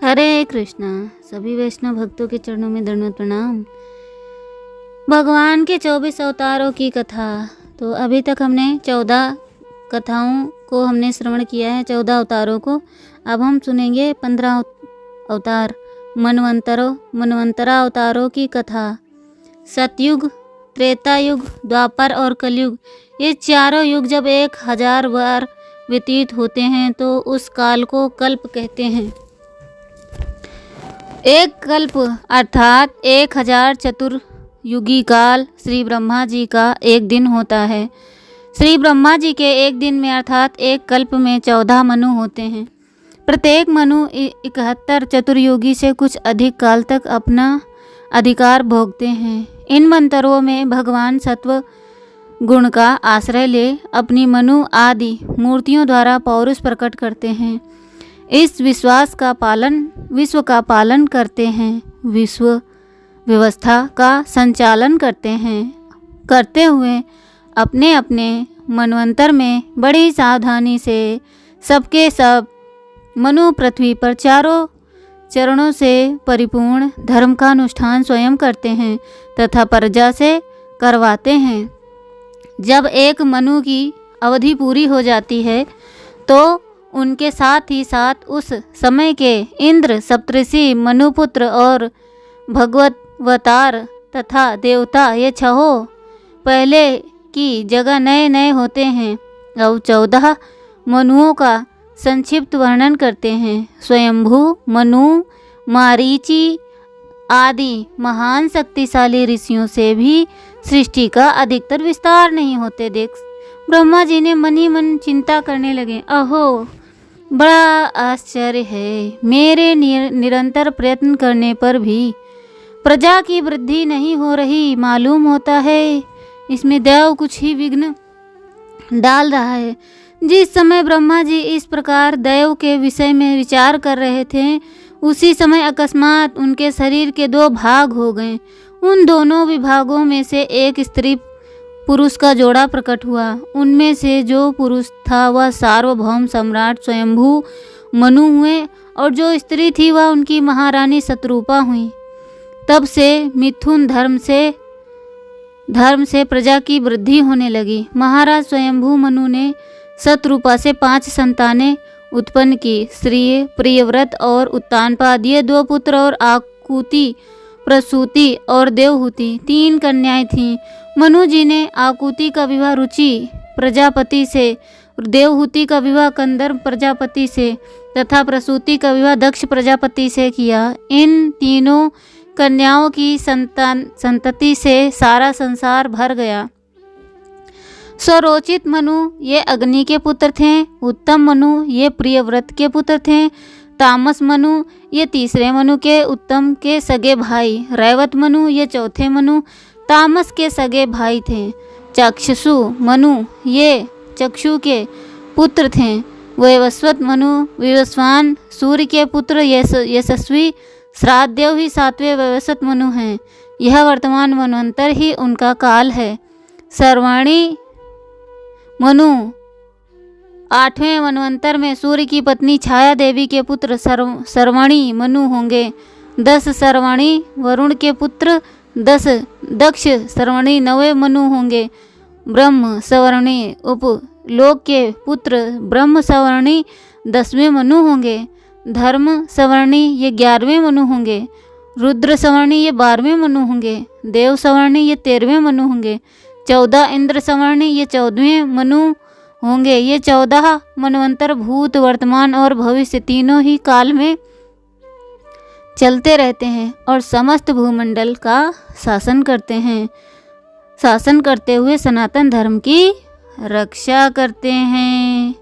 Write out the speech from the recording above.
हरे कृष्णा। सभी वैष्णव भक्तों के चरणों में दंडवत प्रणाम। भगवान के 24 अवतारों की कथा। तो अभी तक हमने 14 कथाओं को हमने श्रवण किया है, 14 अवतारों को। अब हम सुनेंगे 15 अवतार, मनवंतरा अवतारों की कथा। सतयुग, त्रेता युग, द्वापर और कलयुग, ये चारों युग जब 1000 बार व्यतीत होते हैं तो उस काल को कल्प कहते हैं। एक कल्प अर्थात 1000 चतुर्युगी काल श्री ब्रह्मा जी का एक दिन होता है। श्री ब्रह्मा जी के एक दिन में अर्थात एक कल्प में 14 मनु होते हैं। प्रत्येक मनु 71 चतुर्युगी से कुछ अधिक काल तक अपना अधिकार भोगते हैं। इन मंत्रों में भगवान सत्व गुण का आश्रय ले अपनी मनु आदि मूर्तियों द्वारा पौरुष प्रकट करते हैं। इस विश्व का पालन करते हैं, विश्व व्यवस्था का संचालन करते हुए अपने अपने मनवंतर में बड़ी सावधानी से सबके सब मनु पृथ्वी पर चारों चरणों से परिपूर्ण धर्म का अनुष्ठान स्वयं करते हैं तथा प्रजा से करवाते हैं। जब एक मनु की अवधि पूरी हो जाती है तो उनके साथ ही साथ उस समय के इंद्र, सप्तऋषि, मनुपुत्र और भगवतार तथा देवता ये छहों पहले की जगह नए नए होते हैं और 14 मनुओं का संक्षिप्त वर्णन करते हैं। स्वयंभू मनु, मारीचि आदि महान शक्तिशाली ऋषियों से भी सृष्टि का अधिकतर विस्तार नहीं होते देख ब्रह्मा जी ने मन ही मन चिंता करने लगे। अहो, बड़ा आश्चर्य है, मेरे निरंतर प्रयत्न करने पर भी प्रजा की वृद्धि नहीं हो रही। मालूम होता है इसमें दैव कुछ ही विघ्न डाल रहा है। जिस समय ब्रह्मा जी इस प्रकार दैव के विषय में विचार कर रहे थे, उसी समय अकस्मात उनके शरीर के 2 भाग हो गए। उन दोनों विभागों में से एक स्त्री पुरुष का जोड़ा प्रकट हुआ। उनमें से जो पुरुष था वह सार्वभौम सम्राट स्वयंभू मनु हुए और जो स्त्री थी वह उनकी महारानी शतरूपा हुई। तब से मिथुन धर्म से प्रजा की वृद्धि होने लगी। महाराज स्वयंभू मनु ने शतरूपा से 5 संतानें उत्पन्न की। श्री प्रियव्रत और उत्तानपाद ये 2 पुत्र और आकुति, प्रसूति और देवहूति 3 कन्याएं थीं। मनु जी ने आकुति का विवाह रुचि प्रजापति से, देवहूति का विवाह कंदर्प प्रजापति से तथा प्रसूति का विवाह दक्ष प्रजापति से किया। इन तीनों कन्याओं की संतति से सारा संसार भर गया। स्वरोचित मनु ये अग्नि के पुत्र थे। उत्तम मनु ये प्रियव्रत के पुत्र थे। तामस मनु ये तीसरे मनु के उत्तम के सगे भाई। रैवत मनु ये चौथे मनु तामस के सगे भाई थे। चक्षुषु मनु ये चक्षु के पुत्र थे। वैवस्वत मनु विवस्वान सूर्य के पुत्र यशस्वी श्राद्धदेव ही 7वें वैवस्वत मनु हैं। यह वर्तमान मनवंतर ही उनका काल है। सर्वाणी मनु 8वें मनवंतर में सूर्य की पत्नी छाया देवी के पुत्र सर्वाणी मनु होंगे। 10 सर्वाणी वरुण के पुत्र, 10 दक्ष सर्वाणी 9वें मनु होंगे। ब्रह्म सवर्णी उपलोक के पुत्र ब्रह्म सवर्णी 10वें मनु होंगे। धर्म सवर्णी ये 11वें मनु होंगे। रुद्र सवर्णी ये 12वें मनु होंगे। देव सवर्णी ये 13वें मनु होंगे। 14 इंद्र सवर्णी ये 14वें मनु होंगे। ये 14 मनवंतर भूत, वर्तमान और भविष्य तीनों ही काल में चलते रहते हैं और समस्त भूमंडल का शासन करते हैं। शासन करते हुए सनातन धर्म की रक्षा करते हैं।